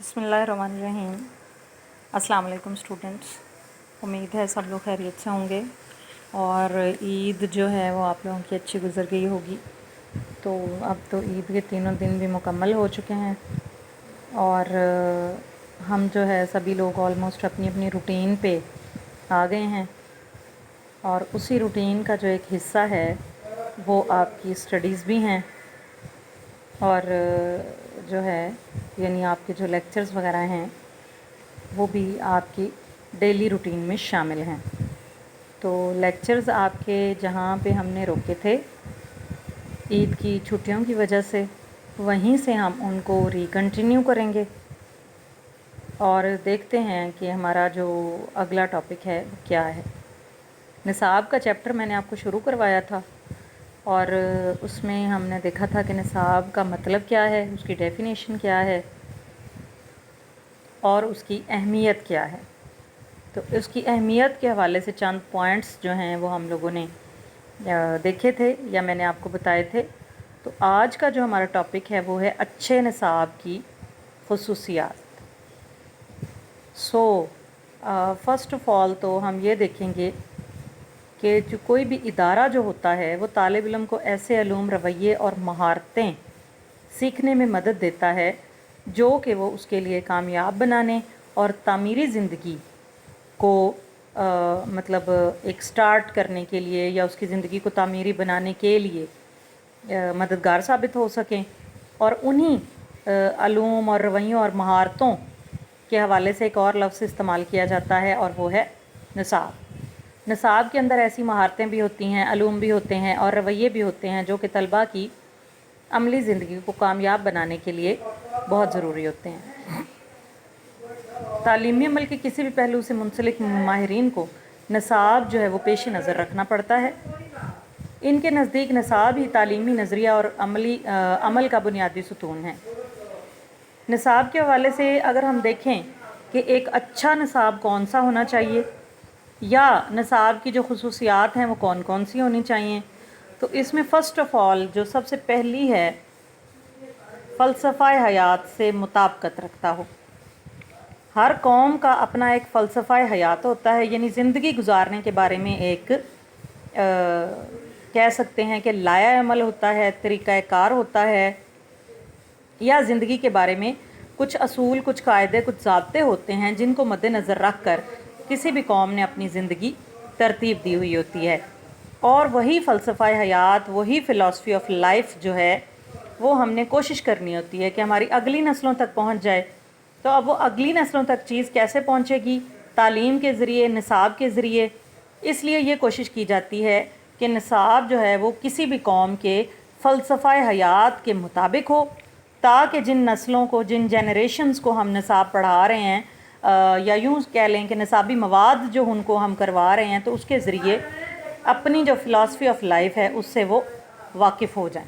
बिस्मिल्लाहिर्रहमानिर्रहीम। अस्सलाम वालेकुम स्टूडेंट्स। उम्मीद है सब लोग खैरियत से होंगे और ईद जो है वो आप लोगों की अच्छी गुज़र गई होगी। तो अब तो ईद के तीनों दिन भी मुकम्मल हो चुके हैं और हम जो है सभी लोग ऑलमोस्ट अपनी अपनी रूटीन पे आ गए हैं और उसी रूटीन का जो एक हिस्सा है वो आपकी स्टडीज़ भी हैं और जो है यानी आपके जो लेक्चर्स वगैरह हैं वो भी आपकी डेली रूटीन में शामिल हैं। तो लेक्चर्स आपके जहाँ पे हमने रोके थे ईद की छुट्टियों की वजह से, वहीं से हम उनको रिकंटिन्यू करेंगे और देखते हैं कि हमारा जो अगला टॉपिक है वो क्या है। निसाब का चैप्टर मैंने आपको शुरू करवाया था और उसमें हमने देखा था कि निसाब का मतलब क्या है, उसकी डेफिनेशन क्या है और उसकी अहमियत क्या है। तो उसकी अहमियत के हवाले से चंद पॉइंट्स जो हैं वो हम लोगों ने देखे थे या मैंने आपको बताए थे। तो आज का जो हमारा टॉपिक है वो है अच्छे निसाब की खुसूसियात। फ़र्स्ट ऑफ़ ऑल तो हम ये देखेंगे कि जो कोई भी इदारा जो होता है वो तालिब इल्म को ऐसे अलूम, रवैये और महारतें सीखने में मदद देता है जो कि वो उसके लिए कामयाब बनाने और तामीरी ज़िंदगी को मतलब एक स्टार्ट करने के लिए या उसकी ज़िंदगी को तामीरी बनाने के लिए मददगार साबित हो सकें। और उन्हीं अलूम और रवैयों और महारतों के हवाले से एक और लफ्ज़ इस्तेमाल किया जाता है और वो है निसाब। निसाब के अंदर ऐसी महारतें भी होती हैं, अलूम भी होते हैं और रवैये भी होते हैं जो कि तलबा की अमली ज़िंदगी को कामयाब बनाने के लिए बहुत ज़रूरी होते हैं। तालीमी अमल के किसी भी पहलू से मुंसलिक माहिरीन को निसाब जो है वो पेश नज़र रखना पड़ता है। इनके नज़दीक निसाब ही तालीमी नज़रिया और अमल का बुनियादी सुतून है। निसाब के हवाले से अगर हम देखें कि एक अच्छा निसाब कौन सा होना चाहिए या निसाब की जो खुसूसियात हैं वो कौन कौन सी होनी चाहिए, तो इसमें फ़र्स्ट ऑफ़ ऑल जो सबसे पहली है फ़लसफ़ा हयात से मुताबिकत रखता हो। हर कौम का अपना एक फ़लसफ़ा हयात होता है, यानी ज़िंदगी गुजारने के बारे में एक कह सकते हैं कि लाया अमल होता है, तरीक़ाकार होता है, या ज़िंदगी के बारे में कुछ असूल, कुछ कायदे, कुछ ज़ाब्ते होते हैं जिनको मद्देनज़र रख कर किसी भी कौम ने अपनी ज़िंदगी तरतीब दी हुई होती है। और वही फ़लसफ़ा हयात, वही फ़िलासफ़ी ऑफ लाइफ जो है वो हमने कोशिश करनी होती है कि हमारी अगली नस्लों तक पहुंच जाए। तो अब वो अगली नस्लों तक चीज़ कैसे पहुंचेगी? तालीम के ज़रिए, निसाब के ज़रिए। इसलिए ये कोशिश की जाती है कि निसाब जो है वो किसी भी कौम के फ़लसफ़ा हयात के मुताबिक हो, ताकि जिन नस्लों को, जिन जनरेशन्स को हम निसाब पढ़ा रहे हैं या यूँ कह लें कि निसाबी मवाद जो उनको हम करवा रहे हैं, तो उसके ज़रिए अपनी जो फ़िलासफ़ी ऑफ लाइफ है उससे वो वाकिफ़ हो जाएं।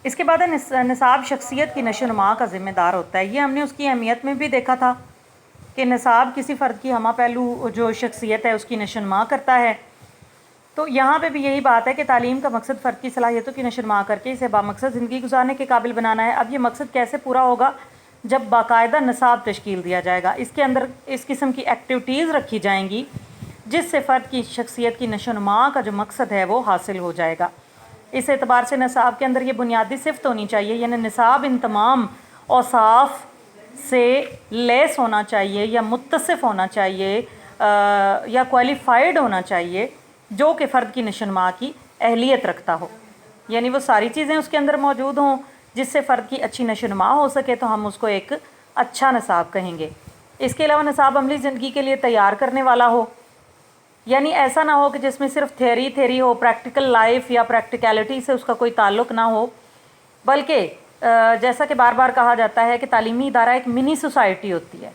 इसके बाद निसाब शख्सियत की नशोनुमा का ज़िम्मेदार होता है। ये हमने उसकी अहमियत में भी देखा था कि निसाब किसी फ़र्द की हमा पहलू जो शख्सियत है उसकी नशोनुमा करता है। तो यहाँ पे भी यही बात है कि तालीम का मकसद फ़र्द की सलाहियतों की नशोनुमा करके इसे बामकसद ज़िंदगी गुजारने के काबिल बनाना है। अब ये मकसद कैसे पूरा होगा? जब बाकायदा निसाब तश्कील दिया जाएगा, इसके अंदर इस किस्म की एक्टिविटीज़ रखी जाएंगी जिससे फ़र्द की शख्सियत की नशोनुमा का जो मकसद है वो हासिल हो जाएगा। इस एतबार से निसाब के अंदर ये बुनियादी सिफ़त होनी चाहिए, यानी निसाब इन तमाम औसाफ से लेस होना चाहिए या मुत्तसिफ़ होना चाहिए या क्वालिफ़ाइड होना चाहिए जो कि फ़र्द की नशोनुमा की अहलियत रखता हो। यानी वो सारी चीज़ें उसके अंदर मौजूद हों जिससे फ़र्द की अच्छी नशोनुमा हो सके, तो हम उसको एक अच्छा निसाब कहेंगे। इसके अलावा निसाब अमली ज़िंदगी के लिए तैयार करने वाला हो, यानी ऐसा ना हो कि जिसमें सिर्फ थेरी हो, प्रैक्टिकल लाइफ या प्रैक्टिकलिटी से उसका कोई ताल्लुक़ ना हो, बल्कि जैसा कि बार बार कहा जाता है कि तालीमी इदारा एक मिनी सोसाइटी होती है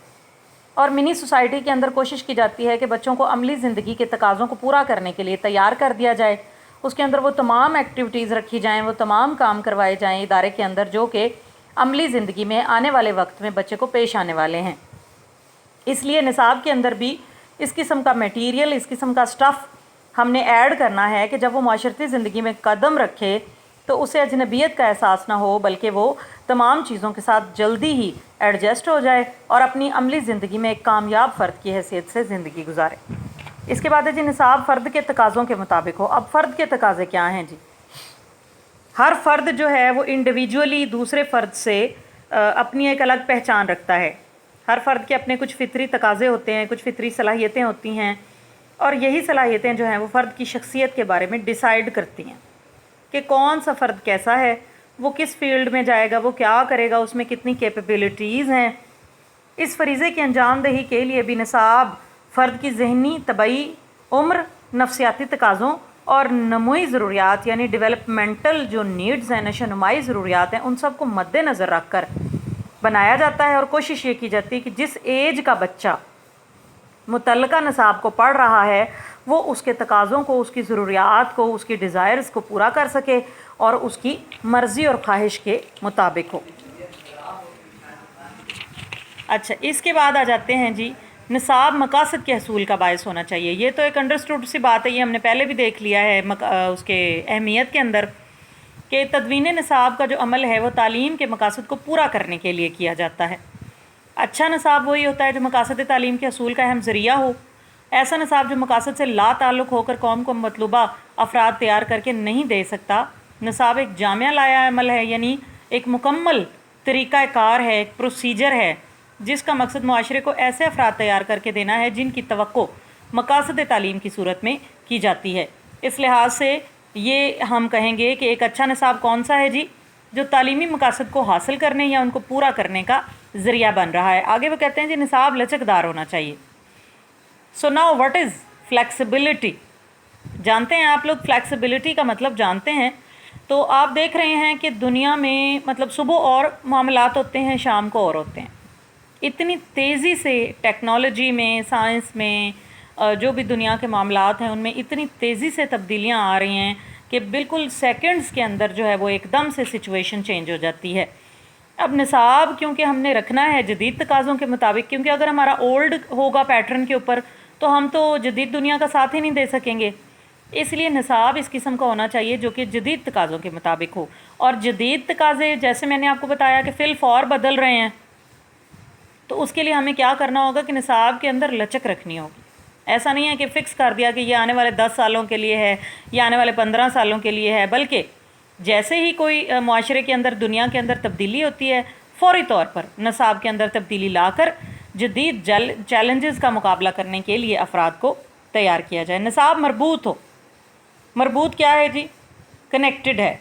और मिनी सोसाइटी के अंदर कोशिश की जाती है कि बच्चों को अमली ज़िंदगी के तकाज़ों को पूरा करने के लिए तैयार कर दिया जाए। उसके अंदर वो तमाम एक्टिविटीज़ रखी जाएँ, वो तमाम काम करवाए जाएँ इदारे के अंदर जो कि अमली ज़िंदगी में आने वाले वक्त में बच्चे को पेश आने वाले हैं। इसलिए निसाब के अंदर भी इस किस्म का मटीरियल, इस किस्म का स्टफ़ हमने ऐड करना है कि जब वो माशरती ज़िंदगी में कदम रखे तो उसे अजनबियत का एहसास ना हो, बल्कि वो तमाम चीज़ों के साथ जल्दी ही एडजस्ट हो जाए और अपनी अमली ज़िंदगी में एक कामयाब फ़र्द की हैसियत से ज़िंदगी गुजारे। इसके बाद है जी निसाब फ़र्द के तकाज़ों के मुताबिक हो। अब फ़र्द के तकाज़े क्या हैं जी? हर फ़र्द जो है वो इंडिविजुअली दूसरे फ़र्द से अपनी एक अलग पहचान रखता है। हर फ़र्द के अपने कुछ फ़ितरी तकाज़े होते हैं, कुछ फ़ितरी सलाहियतें होती हैं, और यही सलाहियतें जो हैं वो फ़र्द की शख्सियत के बारे में डिसाइड करती हैं कि कौन सा फ़र्द कैसा है, वो किस फील्ड में जाएगा, वो क्या करेगा, उसमें कितनी कैपेबिलिटीज़ हैं। इस फरीज़े की अंजाम दही के लिए भी निसाब फ़र्द की ज़हनी, तबई, उम्र, नफसियाती तकाज़ों और नमूई ज़रूरियात यानी डेवलपमेंटल जो नीड्स हैं, नशोनुमाई ज़रूरियात हैं, उन सब को मद्देनज़र रख कर बनाया जाता है। और कोशिश ये की जाती है कि जिस एज का बच्चा मुतल्लका निसाब को पढ़ रहा है वो उसके तकाज़ों को, उसकी ज़रूरियात को, उसकी डिज़ायर्स को पूरा कर सके और उसकी मर्ज़ी और ख्वाहिश के मुताबिक हो। अच्छा, इसके बाद आ जाते हैं जी निसाब मकासद के हसूल का बायस होना चाहिए। ये तो एक अंडरस्टूड सी बात है, ये हमने पहले भी देख लिया है उसके अहमियत के अंदर कि तदवीन निसाब का जो अमल है वो तालीम के मकासद को पूरा करने के लिए किया जाता है। अच्छा निसाब वही होता है जो मकासद तालीम के हसूल का अहम ज़रिया हो। ऐसा निसाब जो मकासद से ला ताल्लुक़ होकर कौम को मतलूबा अफराद तैयार करके नहीं दे सकता। निसाब एक जामिया लाया अमल है, यानी एक मुकम्मल तरीक़ा कार है, एक प्रोसीजर है जिसका मकसद मुआशरे को ऐसे अफराद तैयार करके देना है जिनकी तवक्को मकासद तालीम की सूरत में की जाती है। इस लिहाज से ये हम कहेंगे कि एक अच्छा निसाब कौन सा है जी? जो तालीमी मकासद को हासिल करने या उनको पूरा करने का ज़रिया बन रहा है। आगे वो कहते हैं जी निसाब लचकदार होना चाहिए। So now what is flexibility? जानते हैं आप लोग फ्लेक्सिबिलिटी का मतलब जानते हैं? तो आप देख रहे हैं कि दुनिया में मतलब सुबह और मामलात होते हैं, शाम को और होते हैं। इतनी तेज़ी से टेक्नोलॉजी में, साइंस में, जो भी दुनिया के मामलात हैं उनमें इतनी तेज़ी से तब्दीलियां आ रही हैं कि बिल्कुल सेकंड्स के अंदर जो है वो एकदम से सिचुएशन चेंज हो जाती है। अब निसाब क्योंकि हमने रखना है जदीद तकाज़ों के मुताबिक, क्योंकि अगर हमारा ओल्ड होगा पैटर्न के ऊपर तो हम तो जदीद दुनिया का साथ ही नहीं दे सकेंगे। इसलिए निसाब इस किस्म का होना चाहिए जो कि जदीद तकाज़ों के मुताबिक हो। और जदीद तकाज़े जैसे मैंने आपको बताया कि फ़िल फ़ौर बदल रहे हैं, तो उसके लिए हमें क्या करना होगा कि निसाब के अंदर लचक रखनी होगी। ऐसा नहीं है कि फ़िक्स कर दिया कि ये आने वाले 10 सालों के लिए है या आने वाले 15 सालों के लिए है, बल्कि जैसे ही कोई मुआशरे के अंदर, दुनिया के अंदर तब्दीली होती है, फ़ौरी तौर पर निसाब के अंदर तब्दीली लाकर जदीद चैलेंजेस का मुकाबला करने के लिए अफराद को तैयार किया जाए। निसाब मरबूत हो। मरबूत क्या है जी? कनेक्टेड है,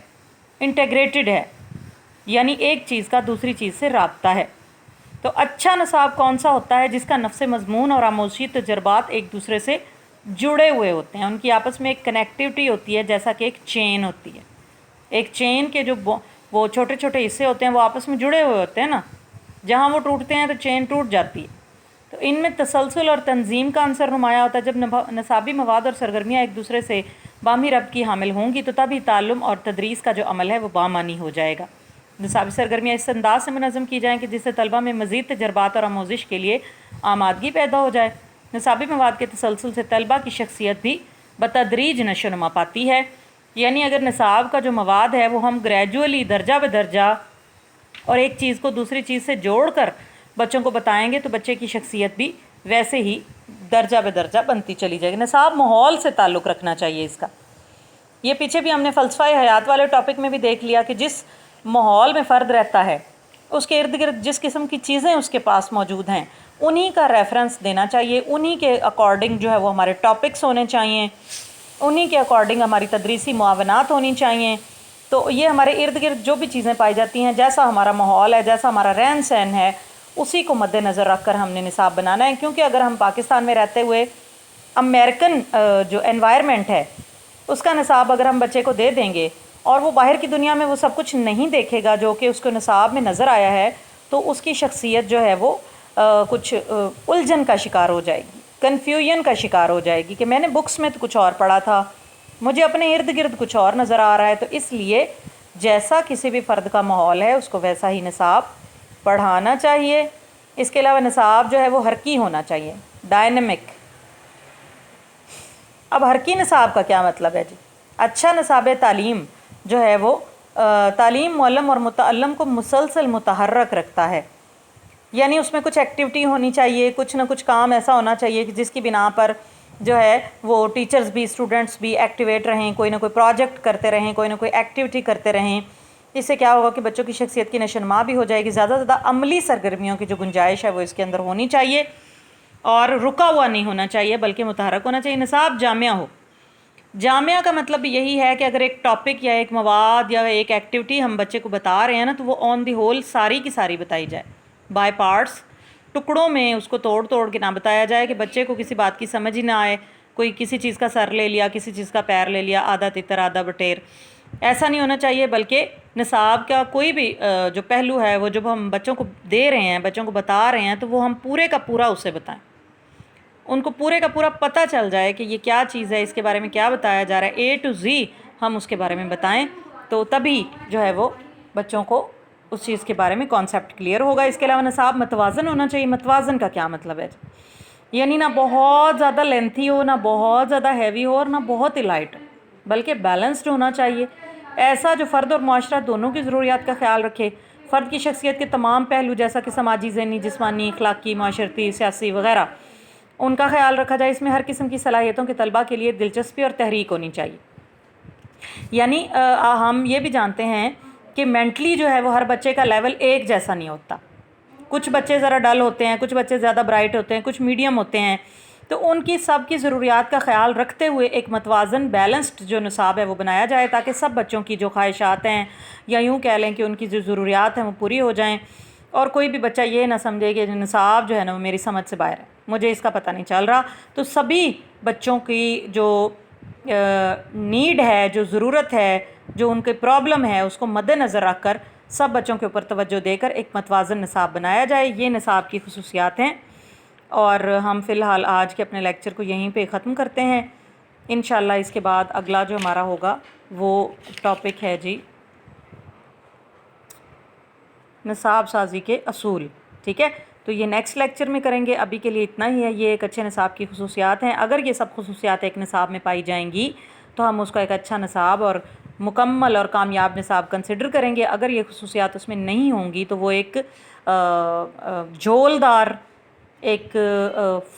इंटीग्रेटेड है, यानी एक चीज़ का दूसरी चीज़ से राब्ता है। तो अच्छा निसाब कौन सा होता है? जिसका नफ्स मज़मून और आमोशी तजर्बात एक दूसरे से जुड़े हुए होते हैं, उनकी आपस में एक कनेक्टिविटी होती है, जैसा कि एक चेन होती है। एक चेन के जो वो छोटे छोटे हिस्से होते हैं वो आपस में जुड़े हुए होते हैं ना, जहाँ वो टूटते हैं तो चेन टूट जाती है। तो इनमें तसलसल और तंजीम का अंसर नुमाया होता है। जब नसाबी मवाद और सरगर्मियाँ एक दूसरे से बामी रब्त की हामिल होंगी तो तभी ताल्लुम और तदरीस का जो अमल है वो बामानी हो जाएगा। निसाबी सरगर्मियाँ इस अंदाज से मुनज़्ज़म की जाएँ कि जिससे तलबा में मज़ीद तजर्बात और आमोज़िश के लिए आमादगी पैदा हो जाए। निसाबी मवाद के तसलसल से तलबा की शख्सियत भी बतदरीज नशोनुमा पाती है। यानी अगर निसाब का जो मवाद है वो हम ग्रेजुअली दर्जा ब दर्जा और एक चीज़ को दूसरी चीज़ से जोड़ कर बच्चों को बताएंगे तो बच्चे की शख्सियत भी वैसे ही दर्जा ब दर्जा बनती चली जाएगी। निसाब माहौल से ताल्लुक़ रखना चाहिए इसका। ये पीछे भी हमने फ़लसफ़ा हयात वाले टॉपिक में भी देख लिया कि जिस माहौल में फ़र्द रहता है उसके इर्द गिर्द जिस किस्म की चीज़ें उसके पास मौजूद हैं उन्हीं का रेफरेंस देना चाहिए, उन्हीं के अकॉर्डिंग जो है वो हमारे टॉपिक्स होने चाहिए, उन्हीं के अकॉर्डिंग हमारी तदरीसी मुआवनात होनी चाहिए। तो ये हमारे इर्द गिर्द जो भी चीज़ें पाई जाती हैं, जैसा हमारा माहौल है, जैसा हमारा रहन सहन है, उसी को मद्देनज़र रख कर हमने निसाब बनाना है। क्योंकि अगर हम पाकिस्तान में रहते हुए अमेरिकन जो एनवायरनमेंट है उसका निसाब अगर हम बच्चे को दे देंगे और वो बाहर की दुनिया में वो सब कुछ नहीं देखेगा जो कि उसको निसाब में नज़र आया है, तो उसकी शख्सियत जो है वो कुछ उलझन का शिकार हो जाएगी, कन्फ्यूजन का शिकार हो जाएगी कि मैंने बुक्स में तो कुछ और पढ़ा था, मुझे अपने इर्द गिर्द कुछ और नज़र आ रहा है। तो इसलिए जैसा किसी भी फ़र्द का माहौल है उसको वैसा ही निसाब पढ़ाना चाहिए। इसके अलावा निसाब जो है वो हरकी होना चाहिए, डायनेमिक। अब हरकी निसाब का क्या मतलब है जी? अच्छा निसाब तालीम जो है वो تعلیم معلم اور متعلم کو مسلسل متحرک رکھتا ہے، یعنی اس میں کچھ ایکٹیویٹی ہونی چاہیے، کچھ نہ کچھ کام ایسا ہونا چاہیے کہ جس کی بنا پر جو ہے وہ ٹیچرز بھی اسٹوڈنٹس بھی ایکٹیویٹ رہیں، کوئی نہ کوئی پروجیکٹ کرتے رہیں، کوئی نہ کوئی ایکٹیویٹی کرتے رہیں۔ اس سے کیا ہوگا کہ بچوں کی شخصیت کی نشوونما بھی ہو جائے گی، زیادہ سے زیادہ عملی سرگرمیوں کی جو گنجائش ہے وہ اس کے اندر ہونی چاہیے، اور رکا ہوا نہیں ہونا چاہیے بلکہ متحرک ہونا چاہیے۔ نصاب جامعہ ہو، جامعہ کا مطلب یہی ہے کہ اگر ایک ٹاپک یا ایک مواد یا ایک ایکٹیویٹی ہم بچے کو بتا رہے ہیں نا، تو وہ آن دی ہول ساری کی ساری بتائی جائے، بائی پارٹس، ٹکڑوں میں اس کو توڑ توڑ کے نہ بتایا جائے کہ بچے کو کسی بات کی سمجھ ہی نہ آئے، کوئی کسی چیز کا سر لے لیا، کسی چیز کا پیر لے لیا، آدھا تتر آدھا بٹیر، ایسا نہیں ہونا چاہیے۔ بلکہ نصاب کا کوئی بھی جو پہلو ہے وہ جب ہم بچوں کو دے رہے ہیں، بچوں کو بتا رہے ہیں، تو وہ ہم پورے کا پورا اسے بتائیں، ان کو پورے کا پورا پتہ چل جائے کہ یہ کیا چیز ہے، اس کے بارے میں کیا بتایا جا رہا ہے، اے ٹو زی ہم اس کے بارے میں بتائیں، تو تبھی جو ہے وہ بچوں کو اس چیز کے بارے میں کانسیپٹ کلیئر ہوگا۔ اس کے علاوہ نصاب متوازن ہونا چاہیے۔ متوازن کا کیا مطلب ہے؟ یعنی نہ بہت زیادہ لینتھی ہو، نہ بہت زیادہ ہیوی ہو، اور نہ بہت ہی لائٹ، بلکہ بیلنسڈ ہونا چاہیے، ایسا جو فرد اور معاشرہ دونوں کی ضروریات کا خیال رکھے۔ فرد کی شخصیت کے تمام پہلو جیسا کہ سماجی، ذہنی، جسمانی، اخلاقی، معاشرتی، سیاسی وغیرہ، ان کا خیال رکھا جائے۔ اس میں ہر قسم کی صلاحیتوں کے طلباء کے لیے دلچسپی اور تحریک ہونی چاہیے۔ یعنی ہم یہ بھی جانتے ہیں کہ مینٹلی جو ہے وہ ہر بچے کا لیول ایک جیسا نہیں ہوتا، کچھ بچے ذرا ڈل ہوتے ہیں، کچھ بچے زیادہ برائٹ ہوتے ہیں، کچھ میڈیم ہوتے ہیں، تو ان کی سب کی ضروریات کا خیال رکھتے ہوئے ایک متوازن بیلنسڈ جو نصاب ہے وہ بنایا جائے، تاکہ سب بچوں کی جو خواہشات ہیں، یا یوں کہہ لیں کہ ان کی جو ضروریات ہیں وہ پوری ہو جائیں، اور کوئی بھی بچہ یہ نہ سمجھے کہ نصاب جو ہے نا وہ میری سمجھ سے باہر ہے، مجھے اس کا پتہ نہیں چل رہا۔ تو سبھی بچوں کی جو نیڈ ہے، جو ضرورت ہے، جو ان کے پرابلم ہے، اس کو مد نظر رکھ کر سب بچوں کے اوپر توجہ دے کر ایک متوازن نصاب بنایا جائے۔ یہ نصاب کی خصوصیات ہیں، اور ہم فی الحال آج کے اپنے لیکچر کو یہیں پہ ختم کرتے ہیں۔ انشاءاللہ اس کے بعد اگلا جو ہمارا ہوگا وہ ٹاپک ہے جی نصاب سازی کے اصول، ٹھیک ہے؟ تو یہ نیکسٹ لیکچر میں کریں گے، ابھی کے لیے اتنا ہی ہے۔ یہ ایک اچھے نصاب کی خصوصیات ہیں، اگر یہ سب خصوصیات ایک نصاب میں پائی جائیں گی تو ہم اس کو ایک اچھا نصاب اور مکمل اور کامیاب نصاب کنسیڈر کریں گے۔ اگر یہ خصوصیات اس میں نہیں ہوں گی تو وہ ایک جھولدار، ایک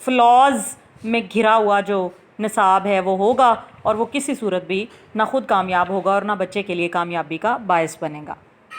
فلاز میں گھرا ہوا جو نصاب ہے وہ ہوگا، اور وہ کسی صورت بھی نہ خود کامیاب ہوگا اور نہ بچے کے لیے کامیابی کا باعث بنے گا۔